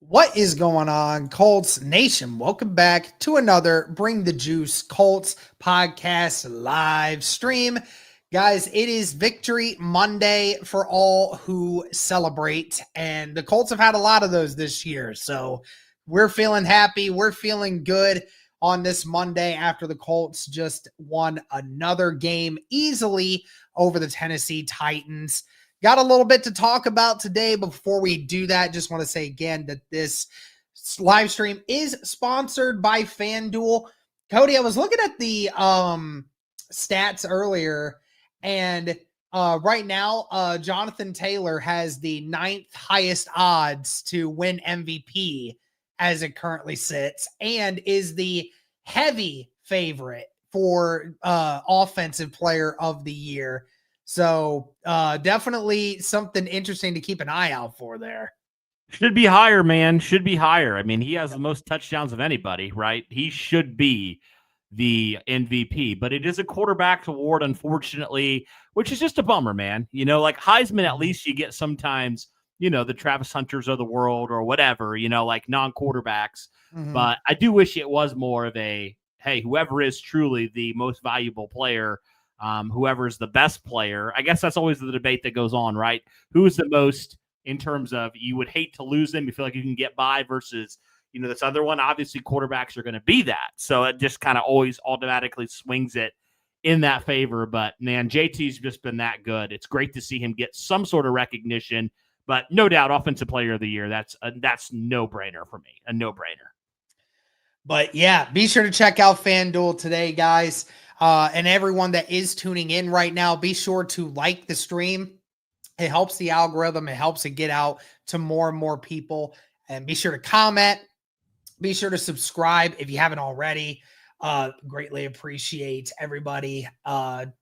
What is going on, Colts Nation? Welcome back to another Bring the Juice Colts podcast live stream. Guys, it is Victory Monday for all who celebrate, and the Colts have had a lot of those this year. So we're feeling happy. We're feeling good on this Monday after the Colts just won another game easily over the Tennessee Titans. Got a little bit to talk about today. Before we do that, just want to say again that this live stream is sponsored by FanDuel. Cody, I was looking at the stats earlier, and right now, Jonathan Taylor has the 9th highest odds to win MVP as it currently sits, and is the heavy favorite for offensive player of the year. So definitely something interesting to keep an eye out for there. Should be higher, man. Should be higher. I mean, he has the most touchdowns of anybody, right? He should be the MVP, but it is a quarterback award, unfortunately, which is just a bummer, man. You know, like Heisman, at least you get sometimes, you know, the Travis Hunters of the world or whatever, you know, like non-quarterbacks. Mm-hmm. But I do wish it was more of a, hey, whoever is truly the most valuable player, whoever's the best player. I guess that's always the debate that goes on, right? Who is the most in terms of you would hate to lose them, you feel like you can get by versus, you know, this other one. Obviously, quarterbacks are going to be that. So it just kind of always automatically swings it in that favor. But, man, JT's just been that good. It's great to see him get some sort of recognition. But no doubt, Offensive Player of the Year, that's no-brainer for me, a no-brainer. But, yeah, be sure to check out FanDuel today, guys. And everyone that is tuning in right now, be sure to like the stream. It helps the algorithm. It helps it get out to more and more people. And be sure to comment. Be sure to subscribe if you haven't already. Greatly appreciate everybody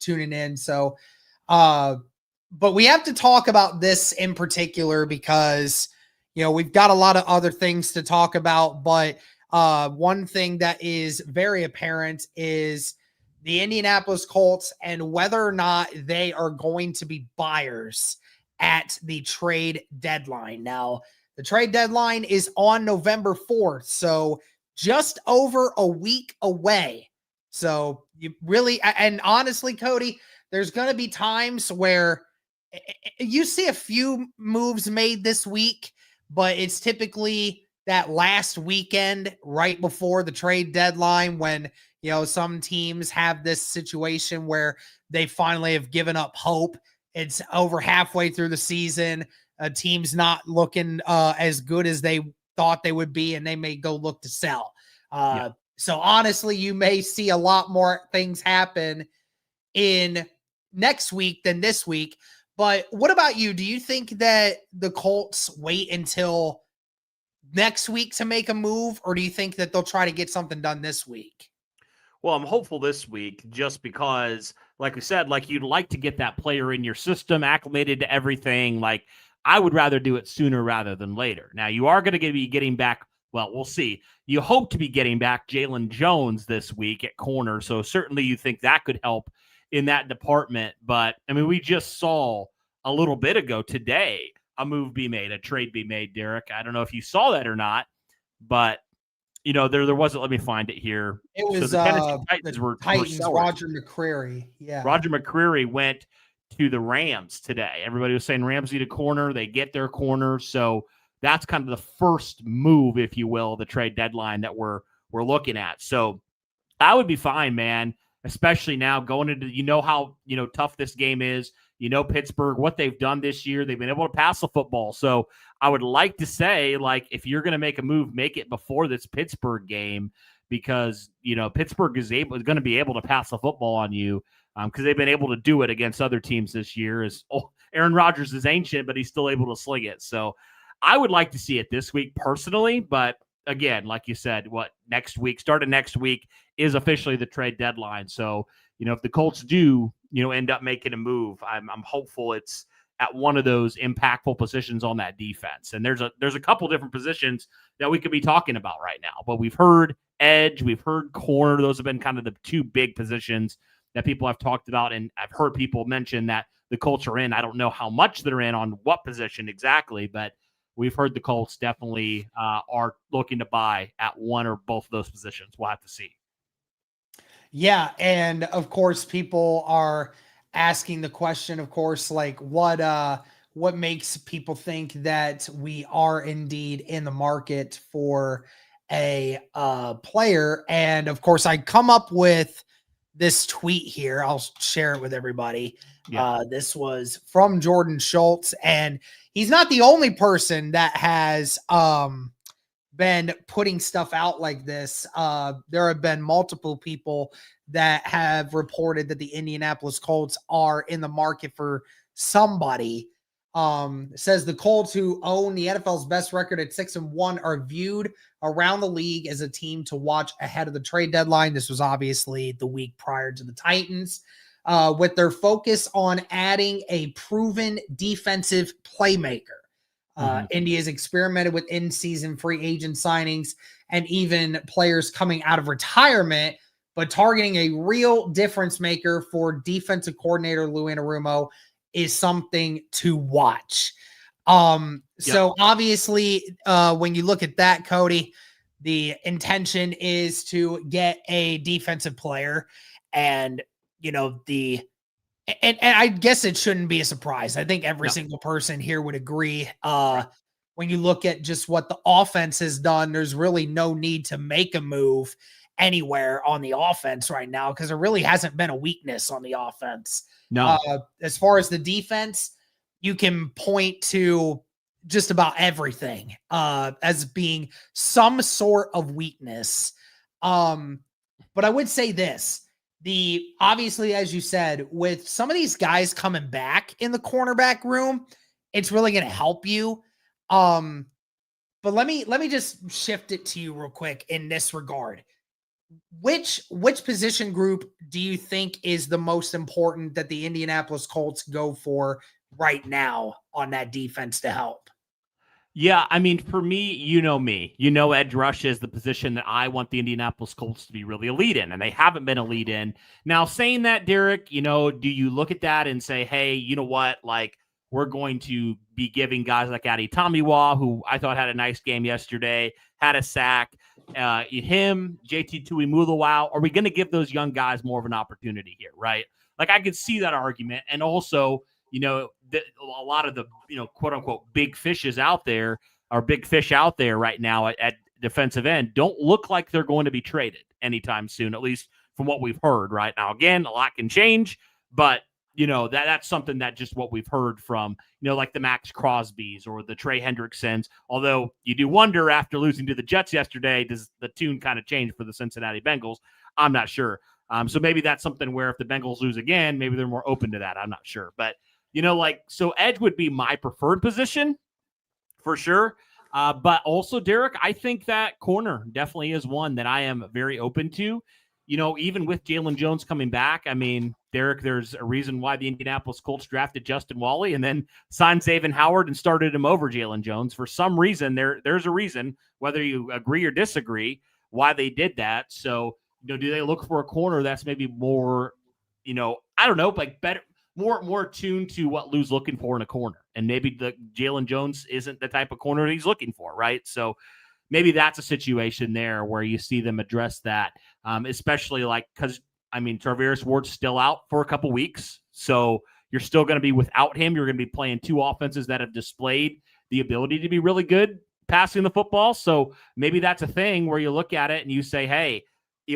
tuning in. So, but we have to talk about this in particular because, you know, we've got a lot of other things to talk about. But one thing that is very apparent is the Indianapolis Colts and whether or not they are going to be buyers at the trade deadline. Now, the trade deadline is on November 4th, so just over a week away. So you really, and honestly, Cody, there's going to be times where you see a few moves made this week, but it's typically that last weekend right before the trade deadline when, you know, some teams have this situation where they finally have given up hope. It's over halfway through the season. A team's not looking as good as they thought they would be, and they may go look to sell. So honestly, you may see a lot more things happen in next week than this week. But what about you? Do you think that the Colts wait until next week to make a move, or do you think that they'll try to get something done this week? Well, I'm hopeful this week just because, like we said, like you'd like to get that player in your system, acclimated to everything. Like I would rather do it sooner rather than later. Now, you are going to be getting back, well, we'll see. You hope to be getting back Jalen Jones this week at corner, so certainly you think that could help in that department. But, I mean, we just saw a little bit ago today a move be made, a trade be made, Derek. I don't know if you saw that or not, but you know, there wasn't. Let me find it here. It was so the Tennessee Titans were Roger McCreary. Yeah, Roger McCreary went to the Rams today. Everybody was saying Rams need a corner. They get their corner, so that's kind of the first move, if you will, the trade deadline that we're looking at. So I would be fine, man. Especially now going into, you know how tough this game is. You know, Pittsburgh, what they've done this year, they've been able to pass the football. So I would like to say, like, if you're going to make a move, make it before this Pittsburgh game because, you know, Pittsburgh is going to be able to pass the football on you because they've been able to do it against other teams this year. Aaron Rodgers is ancient, but he's still able to sling it. So I would like to see it this week personally, but again, like you said, starting next week is officially the trade deadline. So, you know, if the Colts do, you know, end up making a move, I'm hopeful it's at one of those impactful positions on that defense. And there's a couple different positions that we could be talking about right now, but we've heard edge, we've heard corner. Those have been kind of the two big positions that people have talked about. And I've heard people mention that the Colts are in. I don't know how much they're in on what position exactly, but we've heard the Colts definitely are looking to buy at one or both of those positions. We'll have to see. Yeah, and of course, people are asking the question, of course, like what makes people think that we are indeed in the market for a player? And of course, I come up with this tweet here. I'll share it with everybody. Yeah. This was from Jordan Schultz, and he's not the only person that has been putting stuff out like this. There have been multiple people that have reported that the Indianapolis Colts are in the market for somebody. Says the Colts, who own the NFL's best record at 6-1, are viewed around the league as a team to watch ahead of the trade deadline. This was obviously the week prior to the Titans, with their focus on adding a proven defensive playmaker. Indy has experimented with in-season free agent signings and even players coming out of retirement, but targeting a real difference maker for defensive coordinator Lou Anarumo is something to watch. So obviously, when you look at that, Cody, the intention is to get a defensive player, and and I guess it shouldn't be a surprise. I think every single person here would agree. When you look at just what the offense has done, there's really no need to make a move anywhere on the offense right now because there really hasn't been a weakness on the offense. No. As far as the defense, you can point to just about everything as being some sort of weakness. But I would say this. Obviously, as you said, with some of these guys coming back in the cornerback room, it's really going to help you. But let me just shift it to you real quick in this regard. Which position group do you think is the most important that the Indianapolis Colts go for right now on that defense to help? Yeah, I mean, for me, me. Edge rush is the position that I want the Indianapolis Colts to be really elite in, and they haven't been elite in. Now, saying that, Derek, do you look at that and say, hey, you know what? Like, we're going to be giving guys like Addy Tomiwa, who I thought had a nice game yesterday, had a sack, him, JT Tuimuluau. Are we going to give those young guys more of an opportunity here, right? Like, I could see that argument. And also, a lot of the, quote unquote, big fishes out there or big fish out there right now at defensive end don't look like they're going to be traded anytime soon, at least from what we've heard right now. Again, a lot can change, but that's something that just what we've heard from, like the Max Crosbys or the Trey Hendricksons. Although you do wonder after losing to the Jets yesterday, does the tune kind of change for the Cincinnati Bengals? I'm not sure. So maybe that's something where if the Bengals lose again, maybe they're more open to that. I'm not sure, but so edge would be my preferred position for sure. But also, Derek, I think that corner definitely is one that I am very open to. Even with Jalen Jones coming back, I mean, Derek, there's a reason why the Indianapolis Colts drafted Justin Wally and then signed Xavier Howard and started him over Jalen Jones. For some reason, there's a reason, whether you agree or disagree, why they did that. So, do they look for a corner that's maybe more, I don't know, like better, more tuned to what Lou's looking for in a corner. And maybe the Jalen Jones isn't the type of corner he's looking for, right? So maybe that's a situation there where you see them address that, especially because, Tarvarius Ward's still out for a couple weeks. So you're still going to be without him. You're going to be playing two offenses that have displayed the ability to be really good passing the football. So maybe that's a thing where you look at it and you say, hey,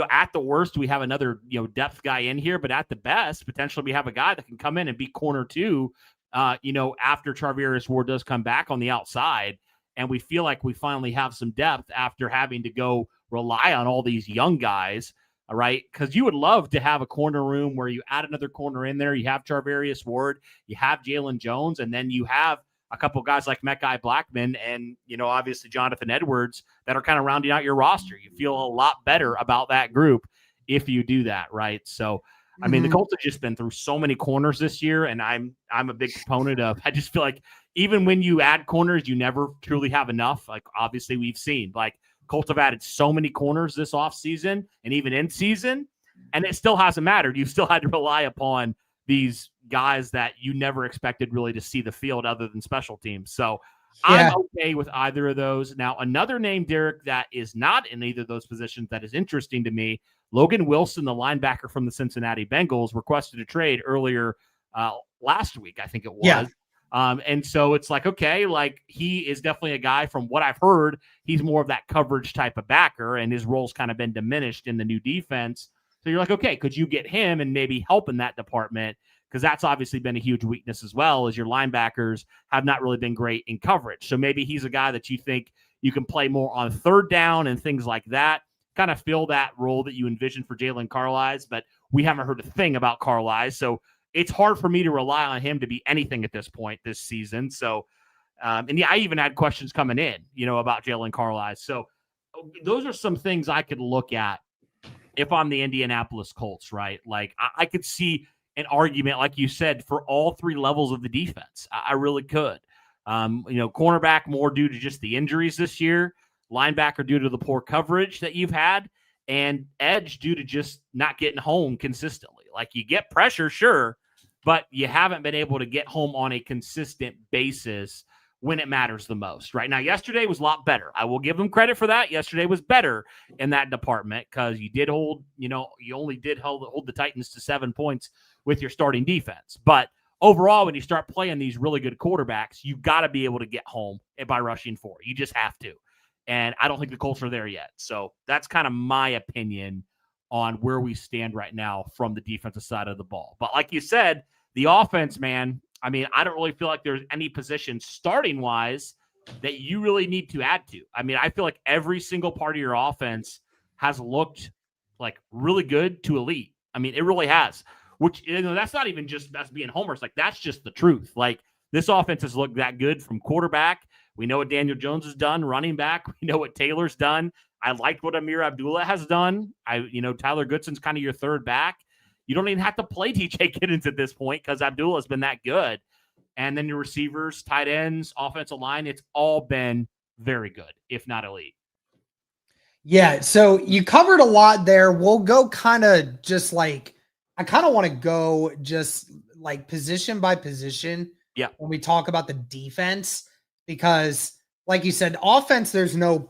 at the worst, we have another, depth guy in here, but at the best, potentially we have a guy that can come in and be corner two, after Tarvarius Ward does come back on the outside. And we feel like we finally have some depth after having to go rely on all these young guys. All right. Because you would love to have a corner room where you add another corner in there. You have Tarvarius Ward, you have Jalen Jones, and then you have a couple guys like Mekhi Blackman and, obviously Jonathan Edwards that are kind of rounding out your roster. You feel a lot better about that group if you do that, right? So, the Colts have just been through so many corners this year, and I'm a big proponent of, I just feel like even when you add corners, you never truly have enough. Like, obviously, we've seen, like, Colts have added so many corners this offseason and even in season, and it still hasn't mattered. You've still had to rely upon these guys that you never expected really to see the field other than special teams. So I'm okay with either of those. Now, another name, Derek, that is not in either of those positions that is interesting to me, Logan Wilson, the linebacker from the Cincinnati Bengals, requested a trade earlier last week, I think it was. Yeah. And so it's like, okay, like he is definitely a guy from what I've heard, he's more of that coverage type of backer, and his role's kind of been diminished in the new defense. So you're like, okay, could you get him and maybe help in that department? Because that's obviously been a huge weakness as well, as your linebackers have not really been great in coverage. So maybe he's a guy that you think you can play more on third down and things like that, kind of fill that role that you envisioned for Jalen Carlies, but we haven't heard a thing about Carlies. So it's hard for me to rely on him to be anything at this point this season. So, and yeah, I even had questions coming in, about Jalen Carlies. So those are some things I could look at if I'm the Indianapolis Colts, right? Like I could see an argument, like you said, for all three levels of the defense. I really could. Cornerback more due to just the injuries this year, linebacker due to the poor coverage that you've had, and edge due to just not getting home consistently. Like you get pressure, sure, but you haven't been able to get home on a consistent basis when it matters the most. Right now, yesterday was a lot better. I will give them credit for that. Yesterday was better in that department because you did hold, you only did hold the Titans to 7 points with your starting defense. But overall, when you start playing these really good quarterbacks, you've got to be able to get home by rushing forward. You just have to. And I don't think the Colts are there yet. So that's kind of my opinion on where we stand right now from the defensive side of the ball. But like you said, the offense, man, I mean, I don't really feel like there's any position starting wise that you really need to add to. I mean, I feel like every single part of your offense has looked like really good to elite. I mean, it really has, which, that's not even just us being homers. Like that's just the truth. Like this offense has looked that good from quarterback. We know what Daniel Jones has done, running back. We know what Taylor's done. I liked what Amir Abdullah has done. Tyler Goodson's kind of your third back. You don't even have to play TJ Giddens at this point because Abdullah's been that good. And then your receivers, tight ends, offensive line, it's all been very good, if not elite. Yeah, so you covered a lot there. We'll go kind of just like, I kind of want to go just like position by position. Yeah. When we talk about the defense, because like you said, offense, there's no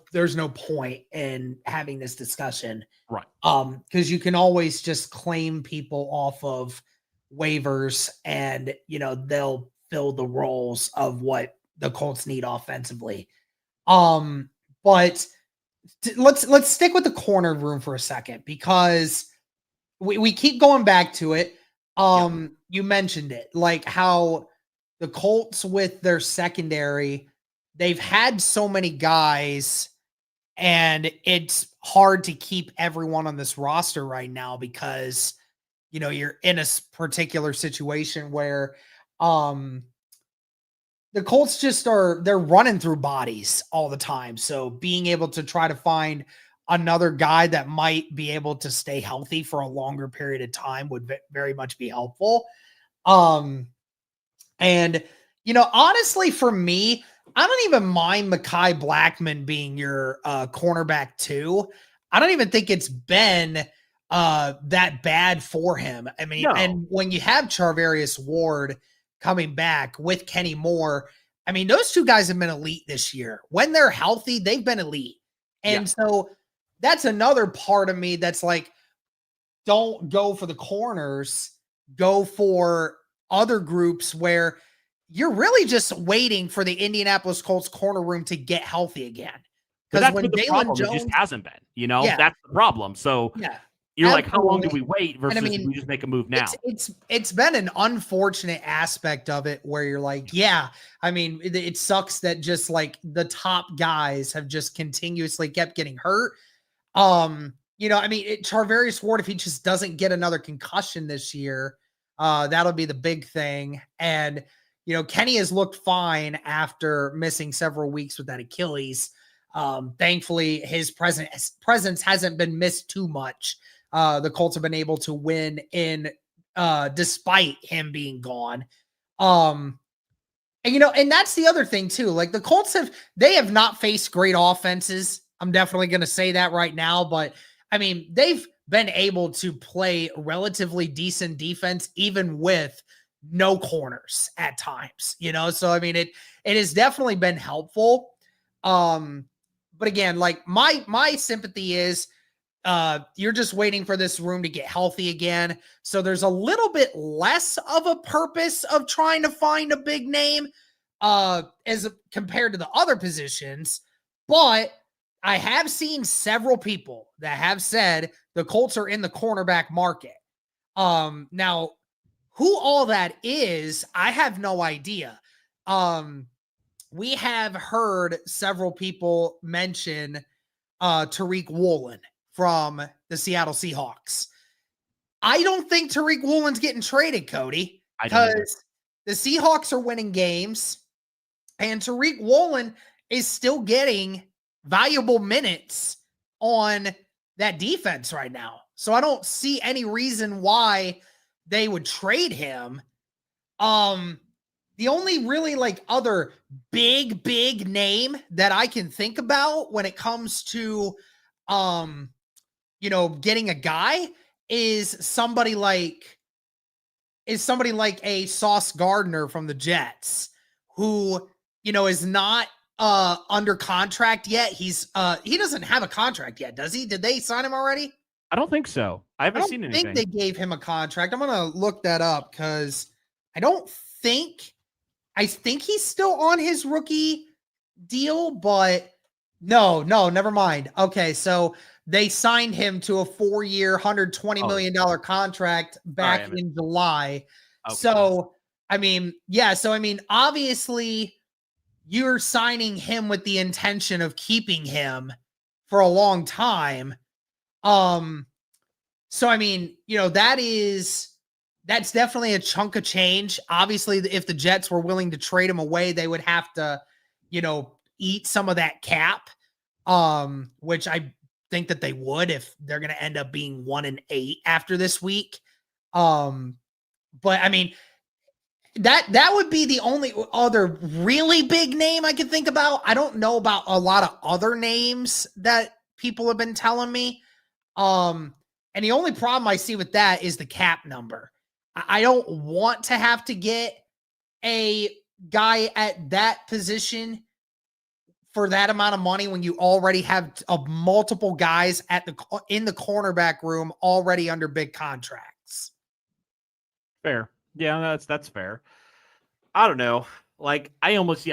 point in having this discussion. Right. Because you can always just claim people off of waivers and, they'll fill the roles of what the Colts need offensively. But let's stick with the corner room for a second because we keep going back to it. You mentioned it, like how the Colts with their secondary, they've had so many guys and it's hard to keep everyone on this roster right now because, you're in a particular situation where the Colts they're running through bodies all the time. So being able to try to find another guy that might be able to stay healthy for a longer period of time would very much be helpful. And, honestly, for me, I don't even mind Mekhi Blackman being your cornerback too. I don't even think it's been that bad for him. I mean, No. And when you have Charvarius Ward coming back with Kenny Moore, I mean, those two guys have been elite this year. When they're healthy, they've been elite. And so that's another part of me that's like, don't go for the corners, go for other groups where you're really just waiting for the Indianapolis Colts corner room to get healthy again. Because when Dalen Jones, it just hasn't been, that's the problem. So you're like, how long do we wait versus we just make a move now? It's been an unfortunate aspect of it where you're like, it sucks that just like the top guys have just continuously kept getting hurt. Charvarius Ward, if he just doesn't get another concussion this year, that'll be the big thing. And, Kenny has looked fine after missing several weeks with that Achilles. Thankfully, his presence hasn't been missed too much. The Colts have been able to win despite him being gone. And that's the other thing too. Like the Colts they have not faced great offenses. I'm definitely going to say that right now, but I mean, they've been able to play relatively decent defense, even with no corners at times, So I mean, it has definitely been helpful. But again, like my sympathy is you're just waiting for this room to get healthy again. So there's a little bit less of a purpose of trying to find a big name as compared to the other positions. But I have seen several people that have said the Colts are in the cornerback market. Now who all that is, I have no idea. We have heard several people mention Tariq Woolen from the Seattle Seahawks. I don't think Tariq Woolen's getting traded, Cody, because the Seahawks are winning games and Tariq Woolen is still getting valuable minutes on that defense right now. So I don't see any reason why they would trade him. The only really like other big name that I can think about when it comes to getting a guy is somebody like a Sauce Gardner from the Jets, who, is not under contract yet. He doesn't have a contract yet, does he? Did they sign him already? I don't think so. I haven't seen anything. I think they gave him a contract. I'm going to look that up because I think he's still on his rookie deal, but no, never mind. Okay, so they signed him to a 4-year, $120 million contract back in July. Okay. So, I mean, obviously you're signing him with the intention of keeping him for a long time. So, I mean, that's definitely a chunk of change. Obviously, if the Jets were willing to trade him away, they would have to, eat some of that cap, which I think that they would if they're going to end up being 1-8 after this week. But I mean, that would be the only other really big name I could think about. I don't know about a lot of other names that people have been telling me. And the only problem I see with that is the cap number. I don't want to have to get a guy at that position for that amount of money when you already have multiple guys in the cornerback room already under big contracts. Fair. Yeah, that's fair. I don't know. Like, I almost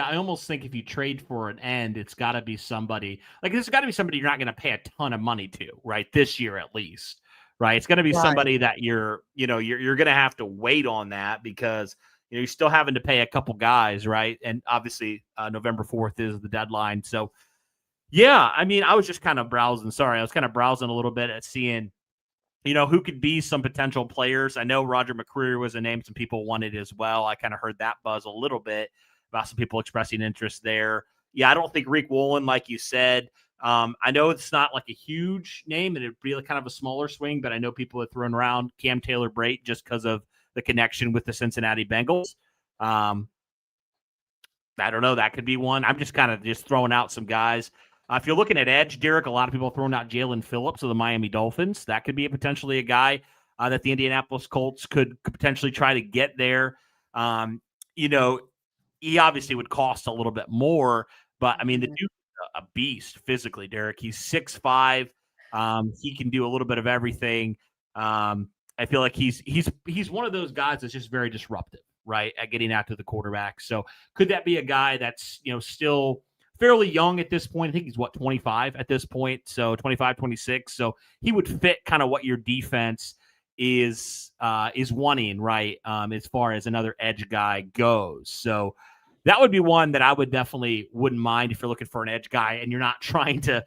think if you trade for an end, it's got to be somebody. Like, there's got to be somebody you're not going to pay a ton of money to, right? This year at least, right? It's going to be somebody that you're going to have to wait on that because you're still having to pay a couple guys, right? And obviously, November 4th is the deadline. So, yeah, I mean, I was just kind of browsing. Sorry, I was kind of browsing a little bit at seeing, who could be some potential players. I know Roger McCreary was a name some people wanted as well. I kind of heard that buzz a little bit about some people expressing interest there. Yeah, I don't think Tariq Woolen, like you said. I know it's not like a huge name and it'd be like kind of a smaller swing, but I know people have thrown around Cam Taylor-Bright just because of the connection with the Cincinnati Bengals. I don't know. That could be one. I'm just kind of throwing out some guys. If you're looking at edge, Derek, a lot of people are throwing out Jalen Phillips of the Miami Dolphins. That could be potentially a guy that the Indianapolis Colts could potentially try to get there. He obviously would cost a little bit more, but I mean, the dude's a beast physically, Derek. He's 6'5". He can do a little bit of everything. I feel like he's one of those guys that's just very disruptive, right, at getting out to the quarterback. So could that be a guy that's, still fairly young at this point? I think he's 25 at this point. So 25, 26. So he would fit kind of what your defense is wanting, right? As far as another edge guy goes. So that would be one that I wouldn't mind if you're looking for an edge guy and you're not trying to,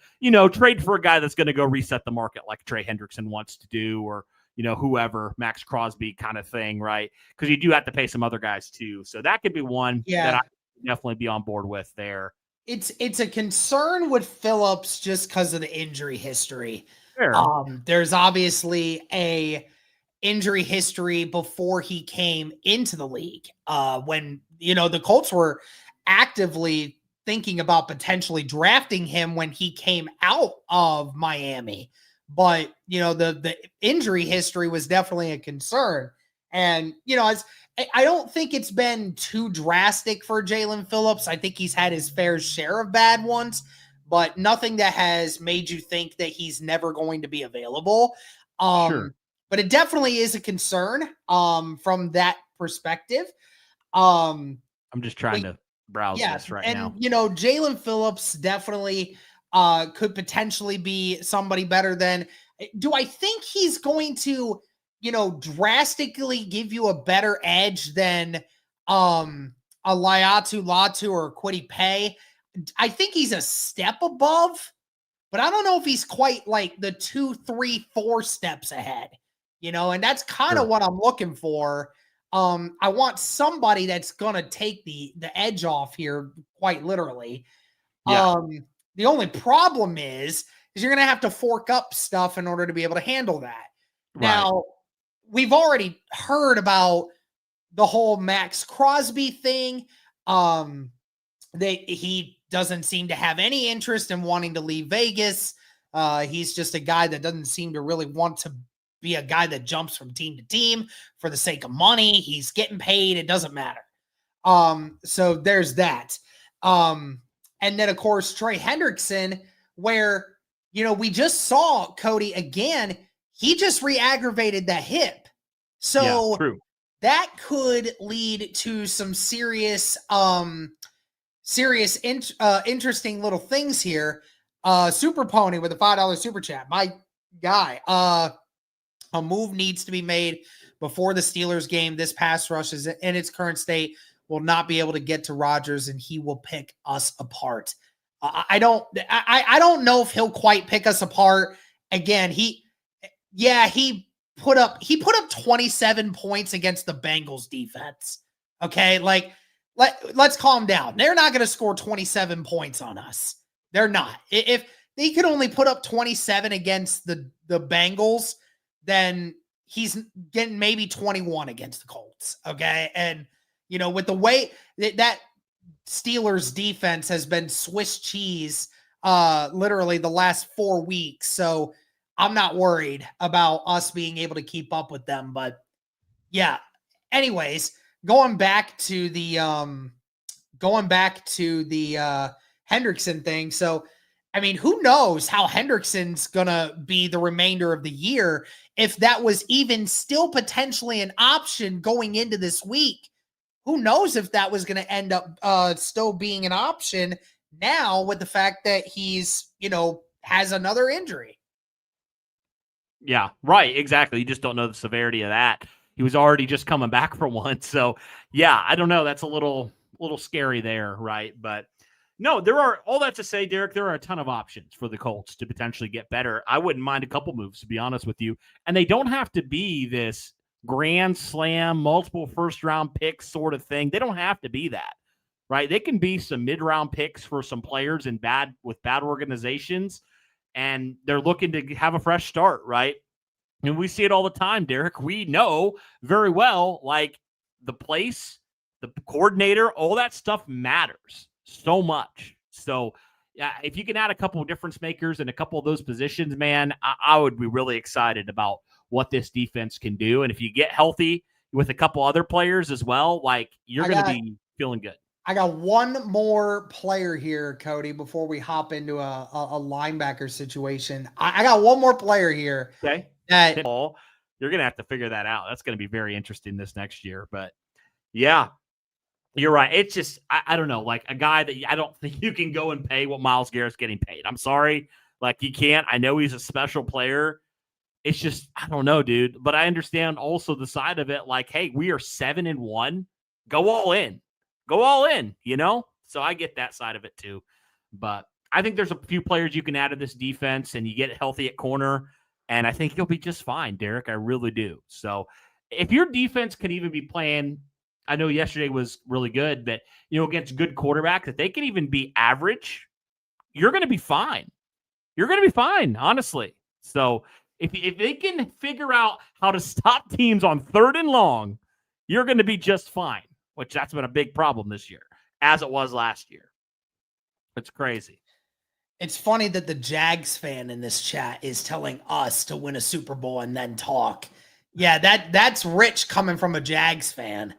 trade for a guy that's going to go reset the market like Trey Hendrickson wants to do, or, whoever, Max Crosby kind of thing, right? Because you do have to pay some other guys too. So that could be one that I would definitely be on board with there. It's a concern with Phillips just because of the injury history. Sure. There's obviously a injury history before he came into the league. When the Colts were actively thinking about potentially drafting him when he came out of Miami, but the injury history was definitely a concern. And, I don't think it's been too drastic for Jalen Phillips. I think he's had his fair share of bad ones, but nothing that has made you think that he's never going to be available. Sure. But it definitely is a concern from that perspective. Um, I'm just trying to browse yeah, this right and now. Jalen Phillips definitely could potentially be somebody better than. Do I think he's going to, drastically give you a better edge than a Laiatu Latu or a Kwity Paye? I think he's a step above, but I don't know if he's quite like the 2, 3, 4 steps ahead, and that's kind of Sure. what I'm looking for. I want somebody that's gonna take the edge off here, quite literally. Yeah. The only problem is you're gonna have to fork up stuff in order to be able to handle that. Right. Now, we've already heard about the whole Max Crosby thing. He doesn't seem to have any interest in wanting to leave Vegas. He's just a guy that doesn't seem to really want to be a guy that jumps from team to team for the sake of money. He's getting paid. It doesn't matter. So there's that. And then of course, Trey Hendrickson, where, we just saw Cody again, he just re-aggravated that hip. So true. that could lead to some serious, interesting little things here. Super Pony with a $5 super chat. My guy, a move needs to be made before the Steelers game. This pass rush is in its current state will not be able to get to Rodgers, and he will pick us apart. I don't know if he'll quite pick us apart. Again, he put up 27 points against the Bengals defense. Okay, let's calm down. They're not going to score 27 points on us. They're not. If they could only put up 27 against the Bengals, then he's getting maybe 21 against the Colts. Okay. And, with the way that Steelers defense has been Swiss cheese, literally the last 4 weeks. So I'm not worried about us being able to keep up with them. But yeah, anyways, going back to the Hendrickson thing. So, I mean, who knows how Hendrickson's going to be the remainder of the year, if that was even still potentially an option going into this week. Who knows if that was going to end up still being an option now with the fact that he's, has another injury. Yeah, right. Exactly. You just don't know the severity of that. He was already just coming back from one. So yeah, I don't know. That's a little scary there. Right. But no, there are, all that to say, Derek, there are a ton of options for the Colts to potentially get better. I wouldn't mind a couple moves, to be honest with you. And they don't have to be this grand slam, multiple first round picks sort of thing. They don't have to be that, right? They can be some mid-round picks for some players with bad organizations, and they're looking to have a fresh start, right? And we see it all the time, Derek. We know very well, like, the place, the coordinator, all that stuff matters so much. So yeah, if you can add a couple of difference makers in a couple of those positions, man, I would be really excited about what this defense can do. And if you get healthy with a couple other players as well, like, you're going to be feeling good. I got one more player here, Cody, before we hop into a linebacker situation. I got one more player here. Okay. That You're going to have to figure that out. That's going to be very interesting this next year. But yeah, you're right. It's just, I don't know, like a guy that I don't think you can go and pay what Myles Garrett's getting paid. I'm sorry. Like, you can't. I know he's a special player. It's just, I don't know, dude. But I understand also the side of it. Like, hey, we are 7-1. Go all in. Go all in, So I get that side of it too. But I think there's a few players you can add to this defense, and you get healthy at corner, and I think you'll be just fine, Derek. I really do. So if your defense can even be playing, I know yesterday was really good, but, against good quarterbacks, if they can even be average, you're going to be fine. You're going to be fine, honestly. So if they can figure out how to stop teams on 3rd and long, you're going to be just fine, which that's been a big problem this year, as it was last year. It's crazy. It's funny that the Jags fan in this chat is telling us to win a Super Bowl and then talk. Yeah, that's rich coming from a Jags fan.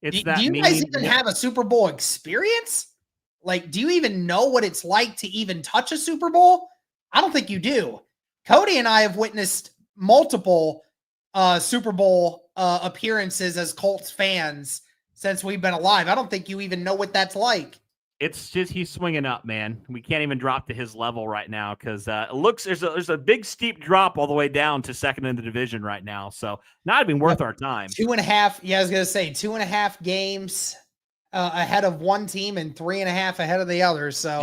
It's Do that you meme. guys even have a Super Bowl experience? Like, do you even know what it's like to even touch a Super Bowl? I don't think you do. Cody and I have witnessed multiple Super Bowl appearances as Colts fans since we've been alive. I don't think you even know what that's like. It's just he's swinging up, man. We can't even drop to his level right now because it looks there's a big steep drop all the way down to second in the division right now. So not even worth our time. 2.5. Yeah, I was gonna say 2.5 games ahead of one team and 3.5 ahead of the other. So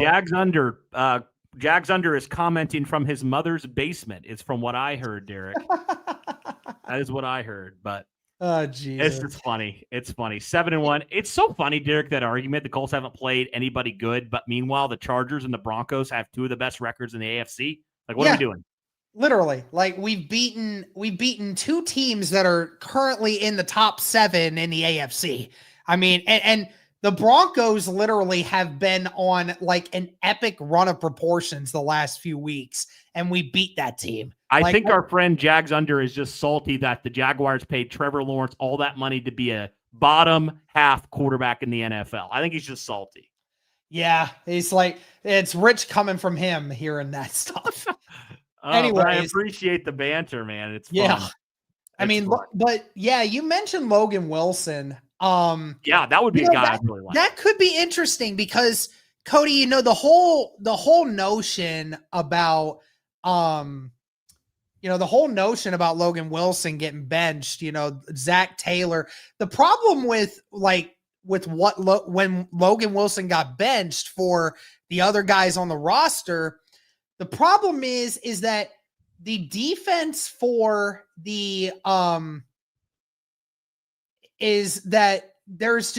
Jags under is commenting from his mother's basement. It's from what I heard, Derek. That is what I heard, but oh, Jesus. it's funny. It's funny. 7-1. It's so funny, Derek, that argument. The Colts haven't played anybody good, but meanwhile, the Chargers and the Broncos have two of the best records in the AFC. Like, what are we doing? Literally, like we've beaten two teams that are currently in the top 7 in the AFC. I mean, and the Broncos literally have been on like an epic run of proportions the last few weeks, and we beat that team. I think our friend Jags Under is just salty that the Jaguars paid Trevor Lawrence all that money to be a bottom half quarterback in the NFL. I think he's just salty. Yeah, he's like, it's rich coming from him hearing that stuff. Anyways, I appreciate the banter, man. It's fun. Yeah. I mean, but yeah, you mentioned Logan Wilson. Yeah, that would be a guy I'd really like. That could be interesting because Cody, you know, the whole notion about the whole notion about Logan Wilson getting benched, you know, Zach Taylor. The problem with when Logan Wilson got benched for the other guys on the roster, the problem is that the defense for the is that there's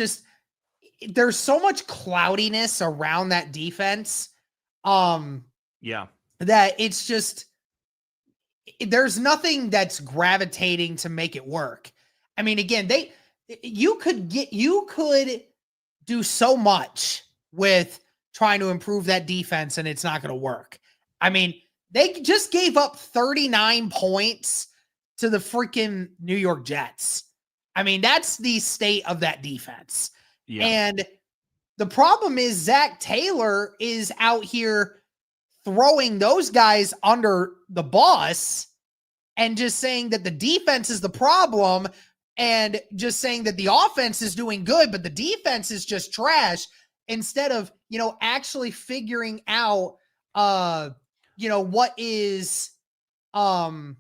so much cloudiness around that defense. Yeah. That it's just there's nothing that's gravitating to make it work. I mean, again, you could do so much with trying to improve that defense and it's not going to work. I mean, they just gave up 39 points to the freaking New York Jets. I mean, that's the state of that defense. Yeah. And the problem is Zach Taylor is out here throwing those guys under the bus and just saying that the defense is the problem and just saying that the offense is doing good, but the defense is just trash instead of, you know, actually figuring out, what is, what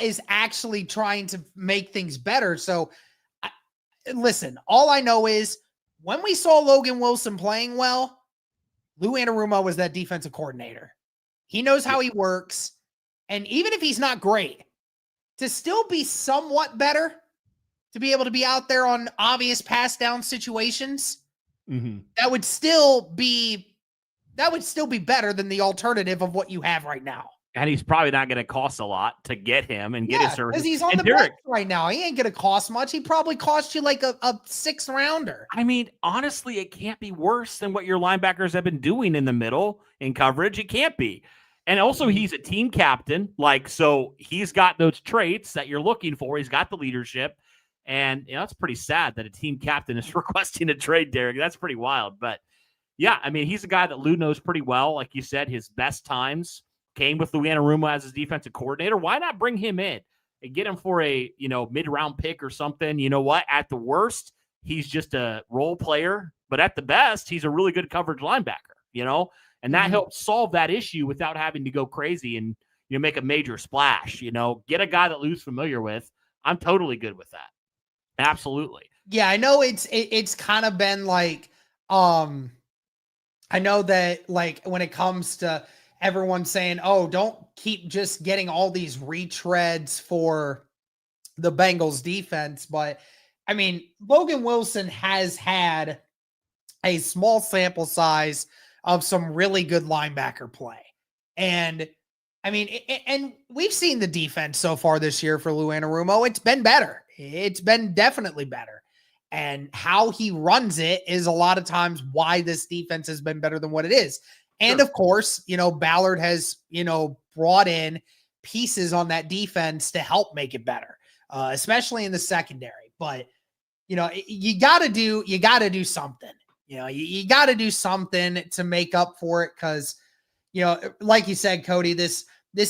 is actually trying to make things better. So listen, all I know is when we saw Logan Wilson playing well, Lou Anarumo was that defensive coordinator. He knows how he works. And even if he's not great, to still be somewhat better, to be able to be out there on obvious pass down situations, that would still be better than the alternative of what you have right now. And he's probably not going to cost a lot to get him and get his service. Because he's on the bench right now. He ain't going to cost much. He probably cost you like a 6th rounder. I mean, honestly, it can't be worse than what your linebackers have been doing in the middle in coverage. It can't be. And also, he's a team captain. So he's got those traits that you're looking for. He's got the leadership. And, it's pretty sad that a team captain is requesting a trade, Derek. That's pretty wild. But, yeah, I mean, he's a guy that Lou knows pretty well. Like you said, his best times came with Lou Anarumo as his defensive coordinator. Why not bring him in and get him for a, mid-round pick or something? You know what? At the worst, he's just a role player. But at the best, he's a really good coverage linebacker, and that helps solve that issue without having to go crazy and, make a major splash, get a guy that Lou's familiar with. I'm totally good with that. Absolutely. Yeah, I know it's kind of been like, I know that like when it comes to everyone saying, oh, don't keep just getting all these retreads for the Bengals defense. But I mean, Logan Wilson has had a small sample size of some really good linebacker play. And I mean, and we've seen the defense so far this year for Lou Anarumo. It's been better. It's been definitely better. And how he runs it is a lot of times why this defense has been better than what it is. And of course, Ballard has, brought in pieces on that defense to help make it better, especially in the secondary. But you got to do something. You got to do something to make up for it because, like you said, Cody, this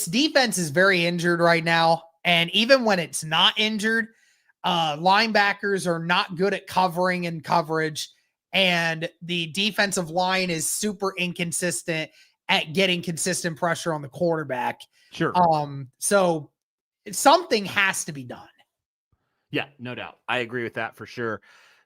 defense is very injured right now. And even when it's not injured, linebackers are not good at covering and coverage. And the defensive line is super inconsistent at getting consistent pressure on the quarterback. Sure. So something has to be done. Yeah, no doubt. I agree with that for sure.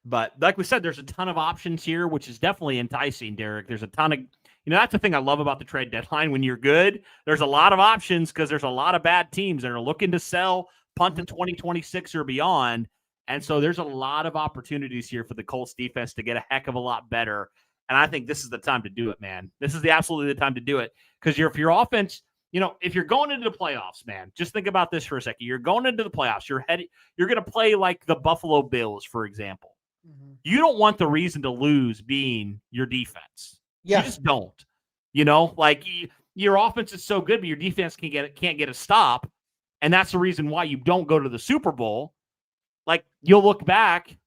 But like we said, there's a ton of options here, which is definitely enticing, Derek. There's a ton of, that's the thing I love about the trade deadline. When you're good, there's a lot of options because there's a lot of bad teams that are looking to sell, punt in 2026 or beyond. And so there's a lot of opportunities here for the Colts defense to get a heck of a lot better. And I think this is the time to do it, man. This is absolutely the time to do it. Because if your offense, if you're going into the playoffs, man, just think about this for a second. You're going into the playoffs. You're going to play like the Buffalo Bills, for example. Mm-hmm. You don't want the reason to lose being your defense. Yeah. You just don't. Your offense is so good, but your defense can't get a stop. And that's the reason why you don't go to the Super Bowl. Like, you'll look back,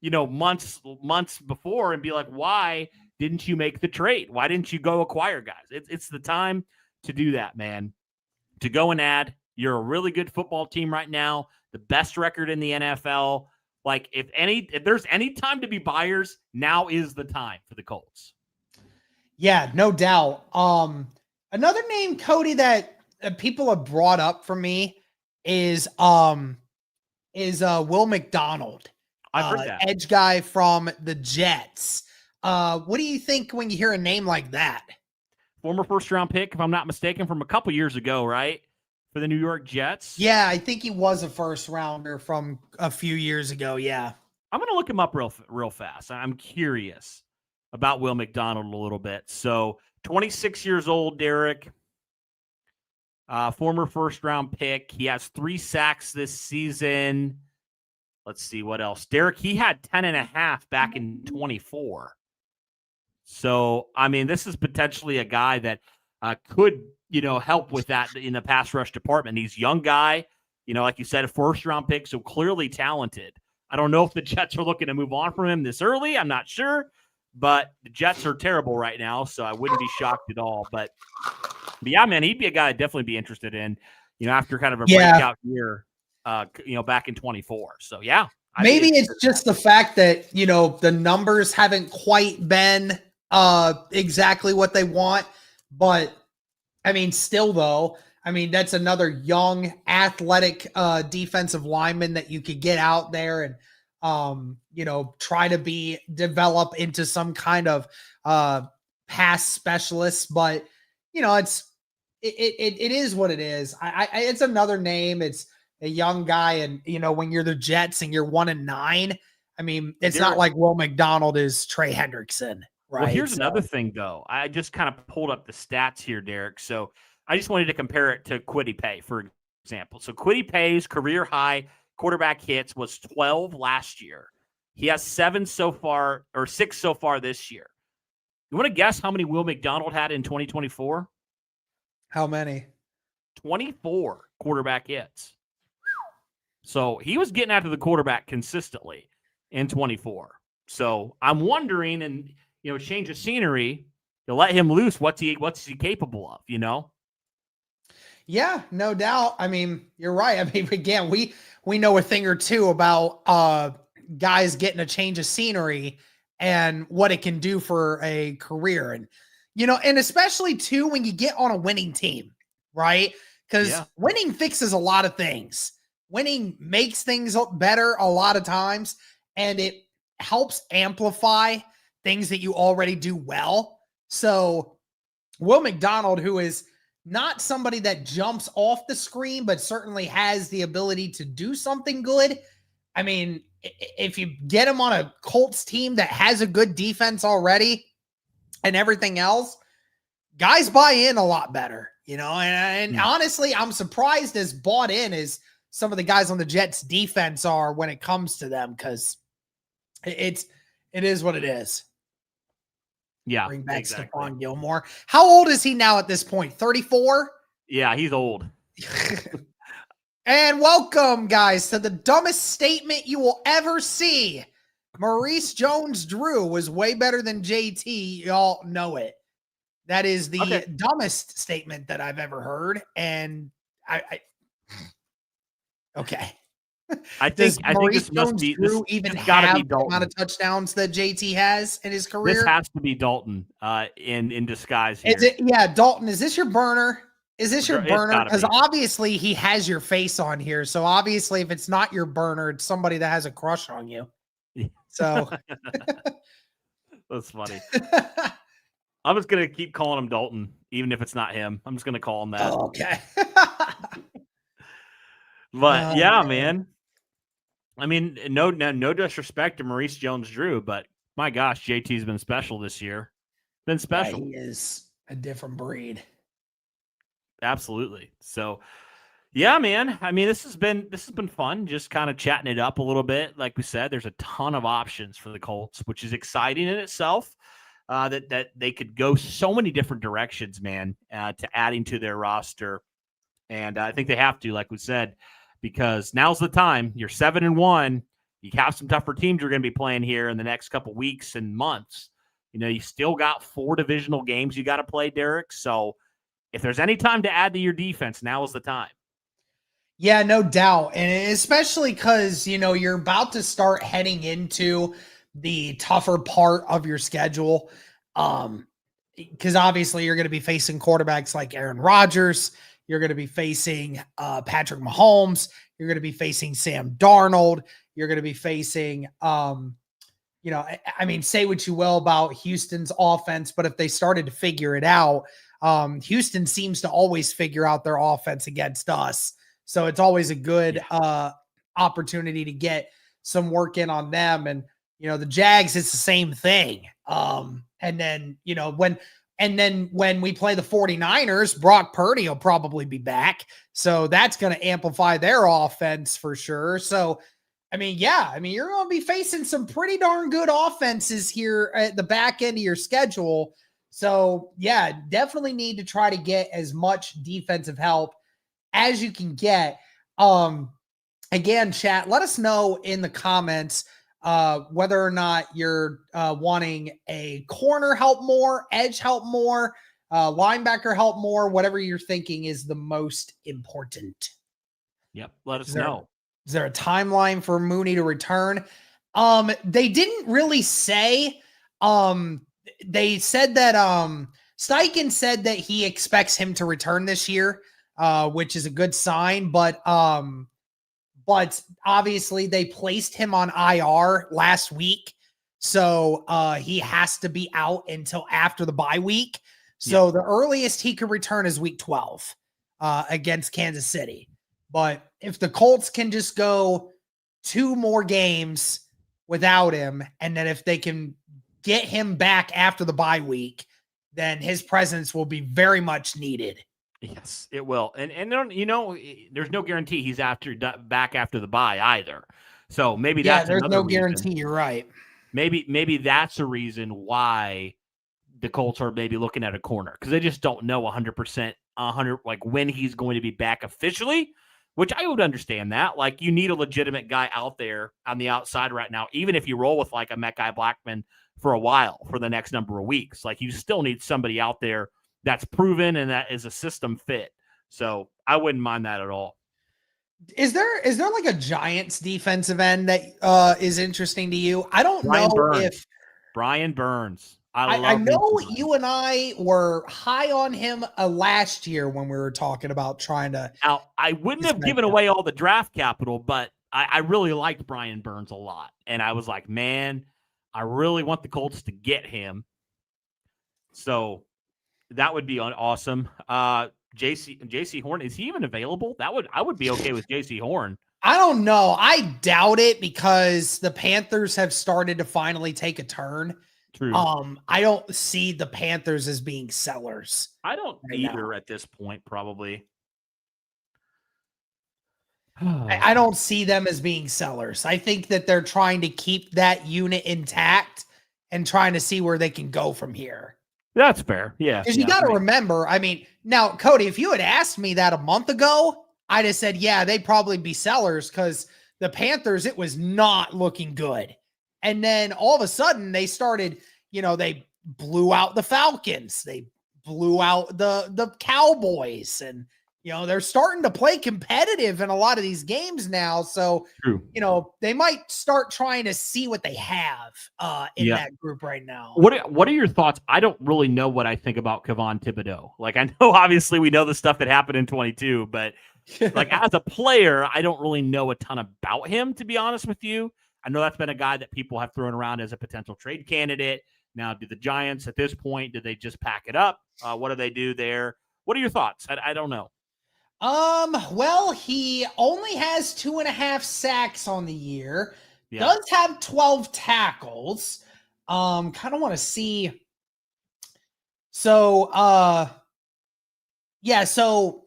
months before and be like, why didn't you make the trade? Why didn't you go acquire guys? It's the time to do that, man. To go and add. You're a really good football team right now, the best record in the NFL. Like, if there's any time to be buyers, now is the time for the Colts. Yeah, no doubt. Another name, Cody, that people have brought up for me is Will McDonald. I've heard that. Edge guy from the Jets. What do you think when you hear a name like that? Former first-round pick, if I'm not mistaken, from a couple years ago, right? For the New York Jets. Yeah, I think he was a first-rounder from a few years ago, yeah. I'm going to look him up real fast. I'm curious about Will McDonald a little bit. So, 26 years old, Derek. Former first-round pick. He has 3 sacks this season. Let's see what else. Derek, he had 10.5 back in 24. So, I mean, this is potentially a guy that could, help with that in the pass rush department. He's a young guy, like you said, a first-round pick, so clearly talented. I don't know if the Jets are looking to move on from him this early. I'm not sure. But the Jets are terrible right now, so I wouldn't be shocked at all. But yeah, man, he'd be a guy I'd definitely be interested in, after kind of a breakout year, back in 24. So, yeah. Maybe it's just the fact that, the numbers haven't quite been exactly what they want. But, still, though, that's another young, athletic defensive lineman that you could get out there and, try to develop into some kind of pass specialist, but it is what it is. It's another name. It's a young guy. And, when you're the Jets and you're 1-9, it's not like Will McDonald is Trey Hendrickson, right? Well, here's another thing though. I just kind of pulled up the stats here, Derek. So I just wanted to compare it to Kwity Paye, for example. So Kwity Paye's career high quarterback hits was 12 last year. He has 6 so far this year. You want to guess how many Will McDonald had in 2024? How many? 24 quarterback hits. So he was getting after the quarterback consistently in 24. So I'm wondering, and change of scenery, to let him loose. What's he capable of? Yeah, no doubt. You're right. Again, we know a thing or two about guys getting a change of scenery and what it can do for a career. And, and especially too, when you get on a winning team, right? Because winning fixes a lot of things. Winning makes things better a lot of times, and it helps amplify things that you already do well. So Will McDonald, who is not somebody that jumps off the screen, but certainly has the ability to do something good. If you get him on a Colts team that has a good defense already and everything else, guys buy in a lot better, and honestly, I'm surprised as bought in as some of the guys on the Jets defense are when it comes to them, because it is what it is. Yeah. Bring back Stephon Gilmore. How old is he now at this point? 34? Yeah, he's old. And welcome, guys, to the dumbest statement you will ever see. Maurice Jones-Drew was way better than JT. Y'all know it. That is the dumbest statement that I've ever heard. And okay. I think this must be this even gotta have be the amount of touchdowns that JT has in his career. This has to be Dalton in disguise here. Is it? Yeah, Dalton. Is this your burner? Is this your burner? Because be. obviously he has your face on here. So obviously, if it's not your burner, it's somebody that has a crush on you. So that's funny. I'm just gonna keep calling him Dalton, even if it's not him. I'm just gonna call him that. Oh, okay. But man. I mean, no disrespect to Maurice Jones-Drew, but my gosh, JT's been special this year. Been special. Yeah, he is a different breed. Absolutely. So, yeah, man. I mean, this has been fun. Just kind of chatting it up a little bit. Like we said, there's a ton of options for the Colts, which is exciting in itself. That they could go so many different directions, man, to adding to their roster, and I think they have to, like we said, because now's the time. You're 7-1. You have some tougher teams you're going to be playing here in the next couple weeks and months. You know, you still got 4 divisional games you got to play, Derek. So if there's any time to add to your defense, now is the time. Yeah, no doubt. And especially because, you know, you're about to start heading into the tougher part of your schedule. Because obviously you're going to be facing quarterbacks like Aaron Rodgers. You're going to be facing Patrick Mahomes. You're going to be facing Sam Darnold. You're going to be facing, you know, I mean, say what you will about Houston's offense, but if they started to figure it out, Houston seems to always figure out their offense against us. So it's always a good opportunity to get some work in on them. And, you know, the Jags, it's the same thing. And then, you know, when we play the 49ers, Brock Purdy will probably be back. So that's going to amplify their offense for sure. So, I mean, you're going to be facing some pretty darn good offenses here at the back end of your schedule. So, yeah, definitely need to try to get as much defensive help as you can get. Again, chat, let us know in the comments whether or not you're wanting a corner help more, edge help more, linebacker help more, whatever you're thinking is the most important. Yep, let us know. Is there a timeline for Mooney to return? They didn't really say. They said that Steichen said that he expects him to return this year, which is a good sign. But obviously they placed him on IR last week, so he has to be out until after the bye week. So the earliest he could return is week 12 against Kansas City. But if the Colts can just go 2 more games without him, and then if they can get him back after the bye week, then his presence will be very much needed. Yes, it will. And you know, there's no guarantee he's back after the bye either. So maybe that's there's no reason. guarantee. You're right. Maybe that's a reason why the Colts are maybe looking at a corner, because they just don't know 100%, like when he's going to be back officially. Which I would understand that. Like, you need a legitimate guy out there on the outside right now, even if you roll with like a Mekhi Blackman for a while, for the next number of weeks. Like, you still need somebody out there that's proven and that is a system fit. So I wouldn't mind that at all. Is there like a Giants defensive end that is interesting to you? I don't know if Brian Burns. I know you and I were high on him last year when we were talking about trying to. Now, I wouldn't have given away all the draft capital, but I really liked Brian Burns a lot. And I was like, man, I really want the Colts to get him. So that would be awesome. JC Horn, is he even available? I would be okay with JC Horn. I don't know. I doubt it, because the Panthers have started to finally take a turn. True. I don't see the Panthers as being sellers. I don't either at this point, probably. I don't see them as being sellers. I think that they're trying to keep that unit intact and trying to see where they can go from here. That's fair. Yeah. Because you got to remember, I mean, now, Cody, if you had asked me that a month ago, I'd have said, yeah, they'd probably be sellers because the Panthers, it was not looking good. And then all of a sudden they started, they blew out the Falcons. They blew out the Cowboys. And, they're starting to play competitive in a lot of these games now. So, True. They might start trying to see what they have in that group right now. What are your thoughts? I don't really know what I think about Kayvon Thibodeau. Like, I know obviously we know the stuff that happened in 22, but like as a player, I don't really know a ton about him, to be honest with you. I know that's been a guy that people have thrown around as a potential trade candidate. Now, do the Giants at this point, did they just pack it up? What do they do there? What are your thoughts? I don't know. Well, he only has 2.5 sacks on the year. Yeah. Does have 12 tackles. Kind of want to see. So, so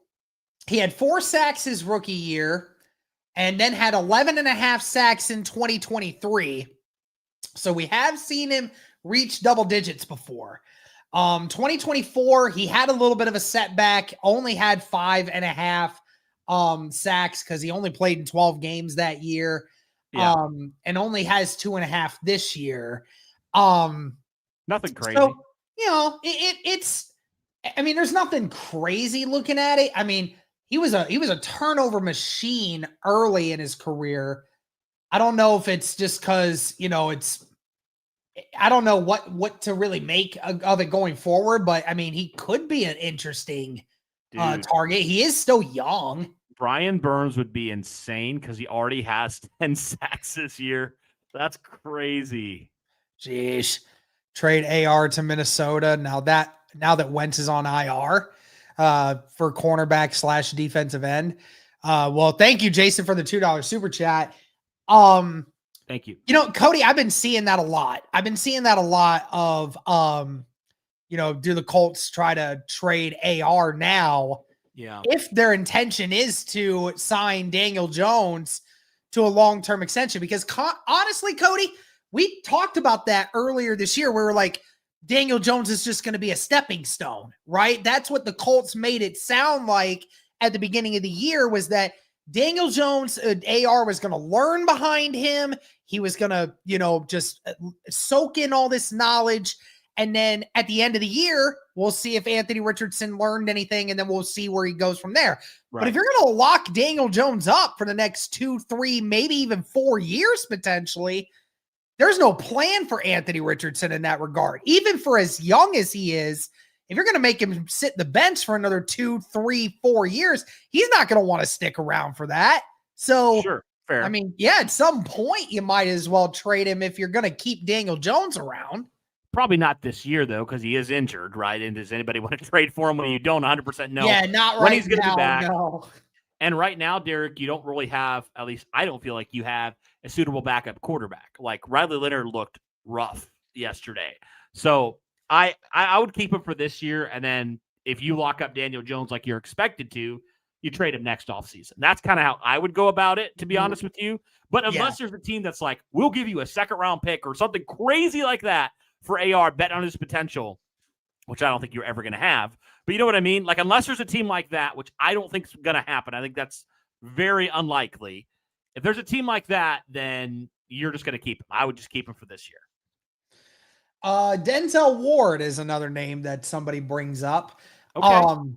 he had 4 sacks his rookie year and then had 11.5 sacks in 2023. So we have seen him reach double digits before. 2024, he had a little bit of a setback, only had 5.5 sacks because he only played in 12 games that year. And only has 2.5 this year. Nothing crazy. So, it's, I mean, there's nothing crazy looking at it. I mean, he was a turnover machine early in his career. I don't know if it's just because, I don't know what to really make of it going forward, but I mean, he could be an interesting target. He is still young. Brian Burns would be insane because he already has 10 sacks this year. That's crazy. Jeez. Trade AR to Minnesota. Now that Wentz is on IR for cornerback / defensive end. Well, thank you, Jason, for the $2 super chat. Thank you. Cody, I've been seeing that a lot. Of, do the Colts try to trade AR now? Yeah. If their intention is to sign Daniel Jones to a long-term extension, because honestly, Cody, we talked about that earlier this year. We were like, Daniel Jones is just going to be a stepping stone, right? That's what the Colts made it sound like at the beginning of the year, was that Daniel Jones, AR was going to learn behind him. He was going to, just soak in all this knowledge. And then at the end of the year, we'll see if Anthony Richardson learned anything, and then we'll see where he goes from there. Right. But if you're going to lock Daniel Jones up for the next 2, 3, maybe even 4 years potentially, there's no plan for Anthony Richardson in that regard. Even for as young as he is, if you're going to make him sit the bench for another 2, 3, 4 years, he's not going to want to stick around for that. So, sure, fair. I mean, yeah, at some point you might as well trade him if you're going to keep Daniel Jones around. Probably not this year, though, because he is injured, right? And does anybody want to trade for him when you don't 100% know not right when he's going to now, be back? No. And right now, Derek, you don't really have, at least I don't feel like you have a suitable backup quarterback. Like Riley Leonard looked rough yesterday. So I would keep him for this year. And then if you lock up Daniel Jones like you're expected to, you trade him next offseason. That's kind of how I would go about it, to be honest with you. But unless there's a team that's like, we'll give you a second-round pick or something crazy like that for AR, bet on his potential, which I don't think you're ever going to have. But you know what I mean? Like, unless there's a team like that, which I don't think is going to happen. I think that's very unlikely. If there's a team like that, then you're just going to keep him. I would just keep him for this year. Denzel Ward is another name that somebody brings up. Okay.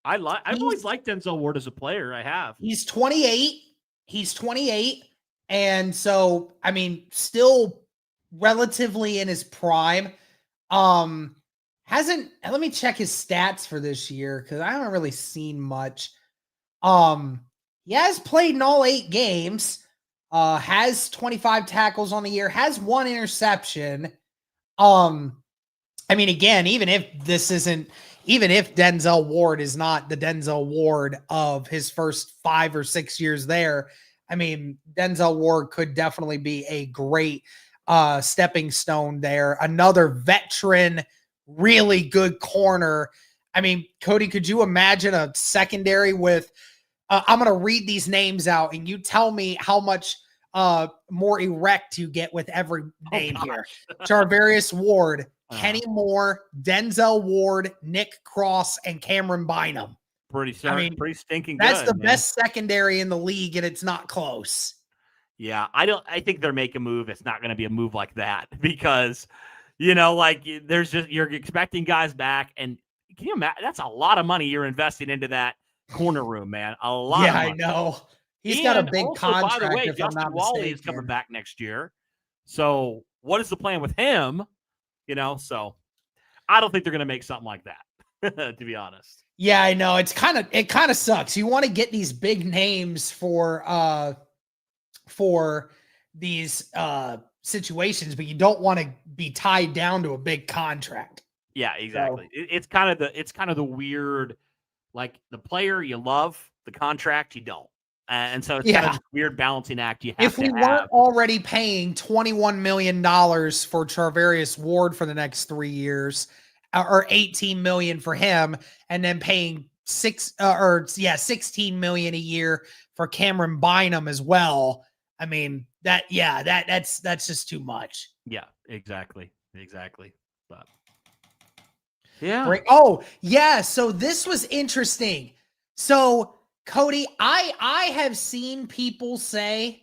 I've always liked Denzel Ward as a player. I have. He's 28. And so, I mean, still relatively in his prime. Let me check his stats for this year, because I haven't really seen much. He has played in all 8 games, has 25 tackles on the year, has 1 interception. I mean, again, even if Denzel Ward is not the Denzel Ward of his first 5 or 6 years there, I mean, Denzel Ward could definitely be a great stepping stone there. Another veteran, really good corner. I mean, Cody, could you imagine a secondary with I'm going to read these names out and you tell me how much more erect you get with every name here. Charvarius Ward, Kenny Moore, Denzel Ward, Nick Cross, and Cameron Bynum. Pretty stinking that's good. The best secondary in the league, and it's not close. Yeah, I think they're making a move. It's not going to be a move like that because, you're expecting guys back, and can you imagine? That's a lot of money you're investing into that corner room, man. A lot of money. I know. He's got a big contract. By the way, if I'm Justin not Wally is coming back next year. So what is the plan with him? So I don't think they're going to make something like that, to be honest. Yeah, I know. It kind of sucks. You want to get these big names for these situations, but you don't want to be tied down to a big contract. Yeah, exactly. So, it's kind of the weird, like the player you love, the contract you don't. And so it's kind of this weird balancing act you have if we weren't already paying $21 million for Charvarius Ward for the next 3 years, or $18 million for him, and then paying $16 million a year for Cameron Bynum as well. I mean, that's just too much. Yeah, exactly. But yeah. Oh, yeah. So this was interesting. So Cody, I have seen people say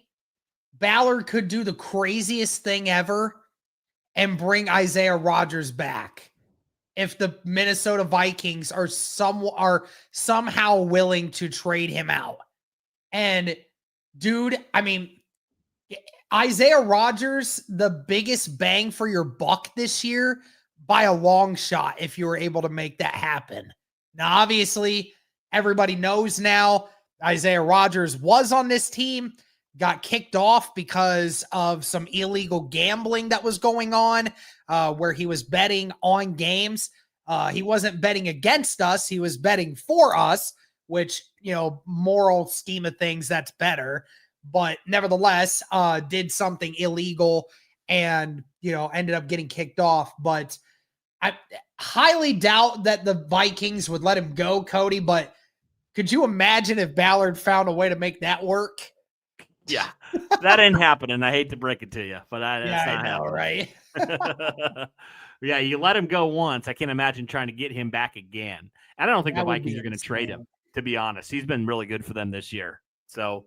Ballard could do the craziest thing ever and bring Isaiah Rodgers back if the Minnesota Vikings are somehow willing to trade him out. And dude, I mean, Isaiah Rodgers, the biggest bang for your buck this year by a long shot if you were able to make that happen. Now, obviously, everybody knows now Isaiah Rodgers was on this team, got kicked off because of some illegal gambling that was going on, where he was betting on games. He wasn't betting against us. He was betting for us, which, moral scheme of things, that's better. But nevertheless, did something illegal and, ended up getting kicked off. But I highly doubt that the Vikings would let him go, Cody. But could you imagine if Ballard found a way to make that work? Yeah, that ain't happening. I hate to break it to you, but that's not happening. Right? Yeah, you let him go once. I can't imagine trying to get him back again. And I don't think the Vikings are going to trade him, to be honest. He's been really good for them this year. So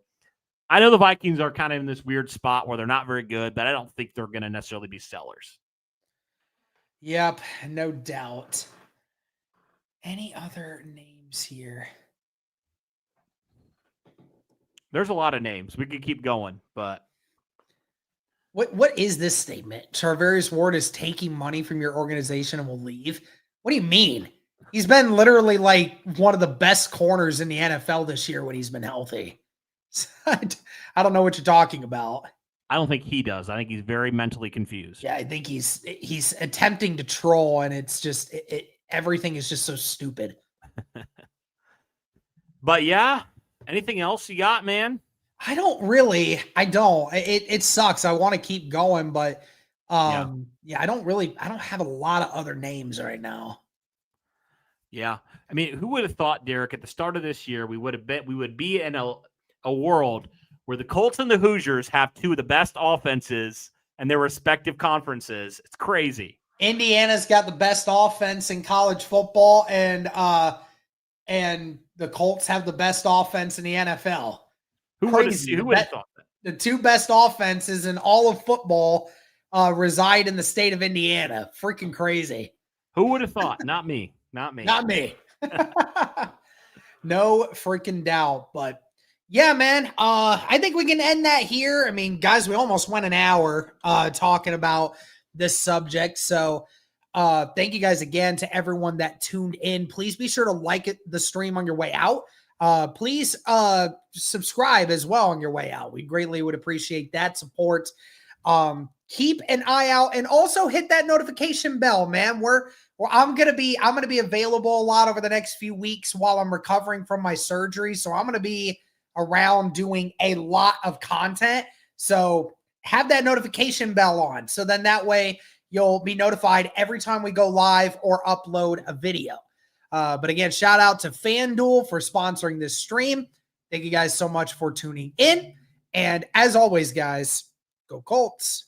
I know the Vikings are kind of in this weird spot where they're not very good, but I don't think they're going to necessarily be sellers. Yep, no doubt. Any other names here? There's a lot of names. We could keep going, but what is this statement? Charvarius Ward is taking money from your organization and will leave. What do you mean? He's been literally like one of the best corners in the NFL this year when he's been healthy. I don't know what you're talking about. I don't think he does. I think he's very mentally confused. Yeah, I think he's attempting to troll, and it's just everything is just so stupid. But yeah, anything else you got, man? I don't. It sucks. I want to keep going, but I don't have a lot of other names right now. Yeah. I mean, who would have thought, Derek, at the start of this year, we would be in a world where the Colts and the Hoosiers have two of the best offenses in their respective conferences. It's crazy. Indiana's got the best offense in college football, and the Colts have the best offense in the NFL. Who would have thought that? The two best offenses in all of football reside in the state of Indiana. Freaking crazy. Who would have thought? Not me. Not me. No freaking doubt. But yeah, man, I think we can end that here. I mean, guys, we almost went an hour talking about this subject. So thank you guys again to everyone that tuned in. Please be sure to like the stream on your way out. Please subscribe as well on your way out. We greatly would appreciate that support. Keep an eye out and also hit that notification bell, man. I'm going to be available a lot over the next few weeks while I'm recovering from my surgery. So I'm going to be around doing a lot of content. So have that notification bell on. So then that way you'll be notified every time we go live or upload a video. But again, shout out to FanDuel for sponsoring this stream. Thank you guys so much for tuning in. And as always, guys, go Colts.